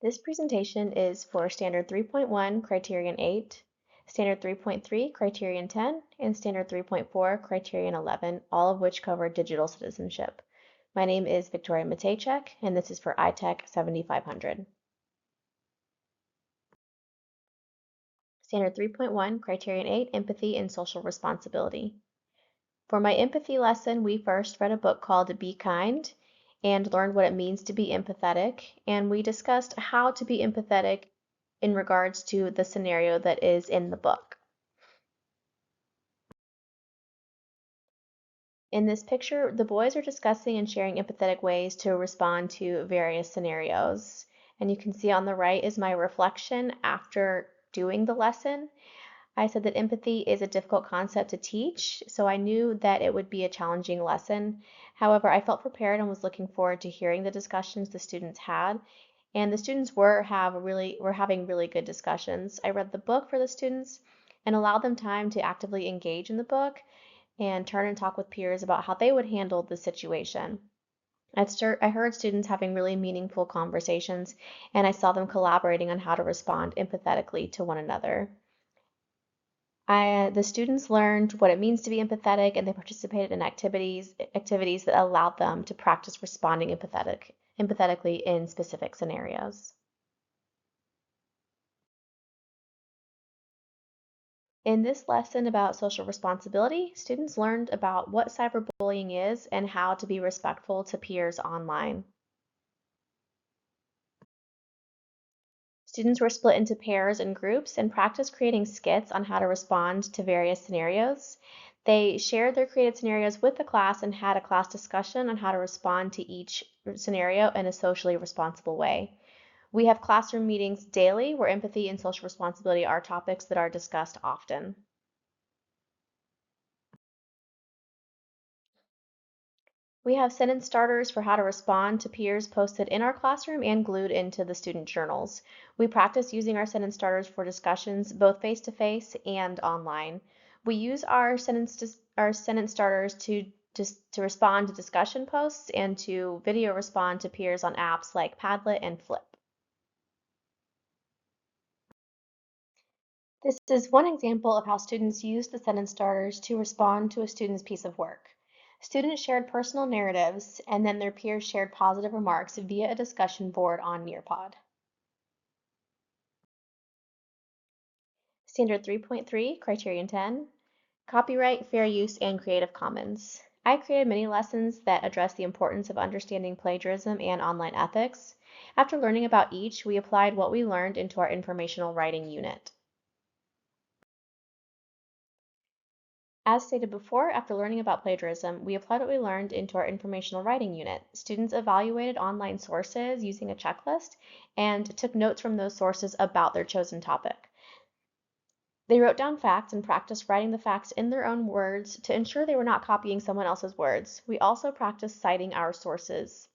This presentation is for Standard 3.1, Criterion 8, Standard 3.3, Criterion 10, and Standard 3.4, Criterion 11, all of which cover digital citizenship. My name is Victoria Matejcek, and this is for iTech 7500. Standard 3.1, Criterion 8, Empathy and Social Responsibility. For my empathy lesson, we first read a book called Be Kind and learned what it means to be empathetic, and we discussed how to be empathetic in regards to the scenario that is in the book. In this picture, the boys are discussing and sharing empathetic ways to respond to various scenarios. And you can see on the right is my reflection after doing the lesson. I said that empathy is a difficult concept to teach, so I knew that it would be a challenging lesson. However, I felt prepared and was looking forward to hearing the discussions the students had. And the students were having really good discussions. I read the book for the students and allowed them time to actively engage in the book and turn and talk with peers about how they would handle the situation. I heard students having really meaningful conversations, and I saw them collaborating on how to respond empathetically to one another. The students learned what it means to be empathetic, and they participated in activities that allowed them to practice responding empathetically in specific scenarios. In this lesson about social responsibility, students learned about what cyberbullying is and how to be respectful to peers online. Students were split into pairs and groups and practiced creating skits on how to respond to various scenarios. They shared their created scenarios with the class and had a class discussion on how to respond to each scenario in a socially responsible way. We have classroom meetings daily where empathy and social responsibility are topics that are discussed often. We have sentence starters for how to respond to peers posted in our classroom and glued into the student journals. We practice using our sentence starters for discussions both face-to-face and online. We use our sentence starters to respond to discussion posts and to video respond to peers on apps like Padlet and Flip. This is one example of how students use the sentence starters to respond to a student's piece of work. Students shared personal narratives, and then their peers shared positive remarks via a discussion board on Nearpod. Standard 3.3, Criterion 10, Copyright, Fair Use, and Creative Commons. I created many lessons that address the importance of understanding plagiarism and online ethics. After learning about each, we applied what we learned into our informational writing unit. As stated before, after learning about plagiarism, we applied what we learned into our informational writing unit. Students evaluated online sources using a checklist and took notes from those sources about their chosen topic. They wrote down facts and practiced writing the facts in their own words to ensure they were not copying someone else's words. We also practiced citing our sources.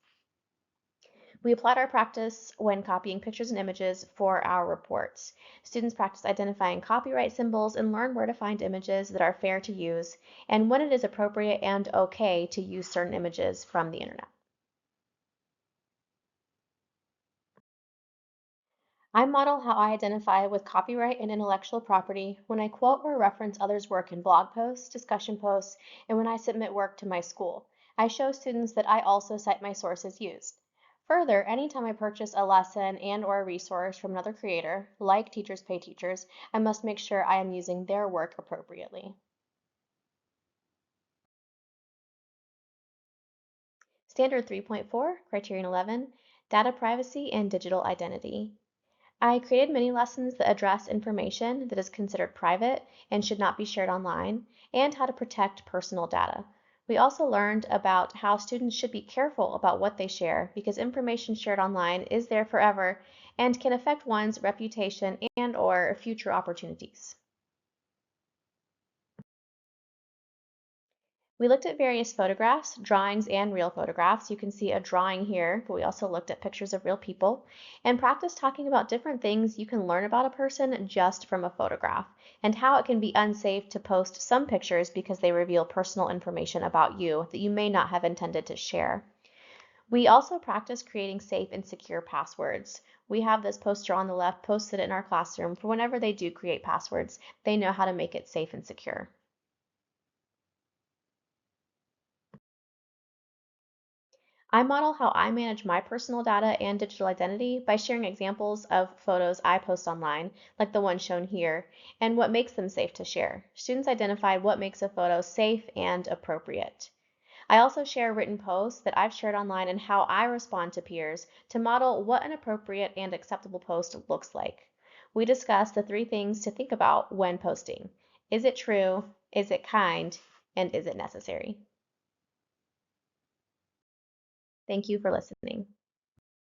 We applied our practice when copying pictures and images for our reports. Students practiced identifying copyright symbols and learned where to find images that are fair to use and when it is appropriate and okay to use certain images from the internet. I model how I identify with copyright and intellectual property when I quote or reference others' work in blog posts, discussion posts, and when I submit work to my school. I show students that I also cite my sources used. Further, anytime I purchase a lesson and or a resource from another creator, like Teachers Pay Teachers, I must make sure I am using their work appropriately. Standard 3.4, Criterion 11, Data Privacy and Digital Identity. I created many lessons that address information that is considered private and should not be shared online, and how to protect personal data. We also learned about how students should be careful about what they share because information shared online is there forever and can affect one's reputation and or future opportunities. We looked at various photographs, drawings, and real photographs. You can see a drawing here, but we also looked at pictures of real people and practiced talking about different things you can learn about a person just from a photograph and how it can be unsafe to post some pictures because they reveal personal information about you that you may not have intended to share. We also practice creating safe and secure passwords. We have this poster on the left posted in our classroom for whenever they do create passwords, they know how to make it safe and secure. I model how I manage my personal data and digital identity by sharing examples of photos I post online, like the one shown here, and what makes them safe to share. Students identify what makes a photo safe and appropriate. I also share written posts that I've shared online and how I respond to peers to model what an appropriate and acceptable post looks like. We discuss the three things to think about when posting. Is it true? Is it kind? And is it necessary? Thank you for listening.